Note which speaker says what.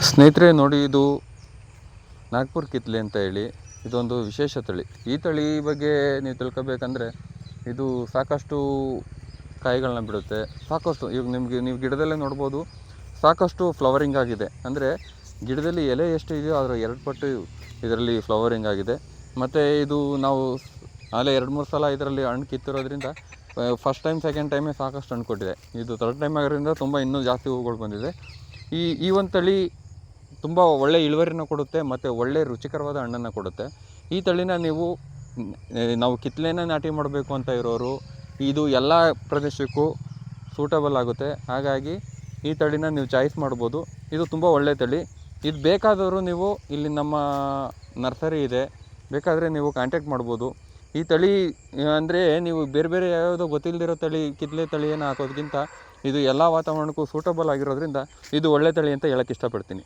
Speaker 1: ಸ್ನೇಹಿತರೆ ನೋಡಿ, ಇದು ನಾಗ್ಪುರ್ ಕಿತ್ಲೆ ಅಂತ ಹೇಳಿ ಇದೊಂದು ವಿಶೇಷ ತಳಿ. ಈ ತಳಿ ಬಗ್ಗೆ ನೀವು ತಿಳ್ಕೊಬೇಕಂದ್ರೆ ಇದು ಸಾಕಷ್ಟು ಕಾಯಿಗಳನ್ನ ಬಿಡುತ್ತೆ. ಸಾಕಷ್ಟು ಈಗ ನೀವು ಗಿಡದಲ್ಲೇ ನೋಡ್ಬೋದು, ಸಾಕಷ್ಟು ಫ್ಲವರಿಂಗ್ ಆಗಿದೆ. ಅಂದರೆ ಗಿಡದಲ್ಲಿ ಎಲೆ ಎಷ್ಟು ಇದೆಯೋ ಅದರ 2 ಪಟ್ಟು ಇದರಲ್ಲಿ ಫ್ಲವರಿಂಗ್ ಆಗಿದೆ. ಮತ್ತು ಇದು ನಾವು ಆಲೇ 2-3 ಸಲ ಇದರಲ್ಲಿ ಹಣ್ಣು ಕಿತ್ತಿರೋದ್ರಿಂದ ಫಸ್ಟ್ ಟೈಮ್ ಸೆಕೆಂಡ್ ಟೈಮೇ ಸಾಕಷ್ಟು ಹಣ್ಣು ಕೊಟ್ಟಿದೆ. ಇದು ಥರ್ಡ್ ಟೈಮ್ ಆಗಿರೋದ್ರಿಂದ ತುಂಬ ಇನ್ನೂ ಜಾಸ್ತಿ ಹೂಗಳು ಬಂದಿದೆ. ಈ ಒಂದು ತಳಿ ತುಂಬ ಒಳ್ಳೆ ಇಳುವರಿನ ಕೊಡುತ್ತೆ ಮತ್ತು ಒಳ್ಳೆ ರುಚಿಕರವಾದ ಹಣ್ಣನ್ನು ಕೊಡುತ್ತೆ. ಈ ತಳಿನ ನಾವು ಕಿತ್ಲೆನ ನಾಟಿ ಮಾಡಬೇಕು ಅಂತ ಇರೋರು, ಇದು ಎಲ್ಲ ಪ್ರದೇಶಕ್ಕೂ ಸೂಟಬಲ್ ಆಗುತ್ತೆ. ಹಾಗಾಗಿ ಈ ತಳಿನ ನೀವು ಚಾಯ್ಸ್ ಮಾಡ್ಬೋದು. ಇದು ತುಂಬ ಒಳ್ಳೆ ತಳಿ. ಇದು ಬೇಕಾದವರು ನೀವು ಇಲ್ಲಿ ನಮ್ಮ ನರ್ಸರಿ ಇದೆ, ಬೇಕಾದರೆ ನೀವು ಕಾಂಟ್ಯಾಕ್ಟ್ ಮಾಡ್ಬೋದು. ಈ ತಳಿ ಅಂದರೆ ನೀವು ಬೇರೆ ಯಾವುದೋ ಗೊತ್ತಿಲ್ಲದಿರೋ ಕಿತ್ಲೆ ತಳಿಯನ್ನು ಹಾಕೋದಕ್ಕಿಂತ ಇದು ಎಲ್ಲ ವಾತಾವರಣಕ್ಕೂ ಸೂಟಬಲ್ ಆಗಿರೋದ್ರಿಂದ ಇದು ಒಳ್ಳೆ ತಳಿ ಅಂತ ಹೇಳೋಕ್ಕೆ ಇಷ್ಟಪಡ್ತೀನಿ.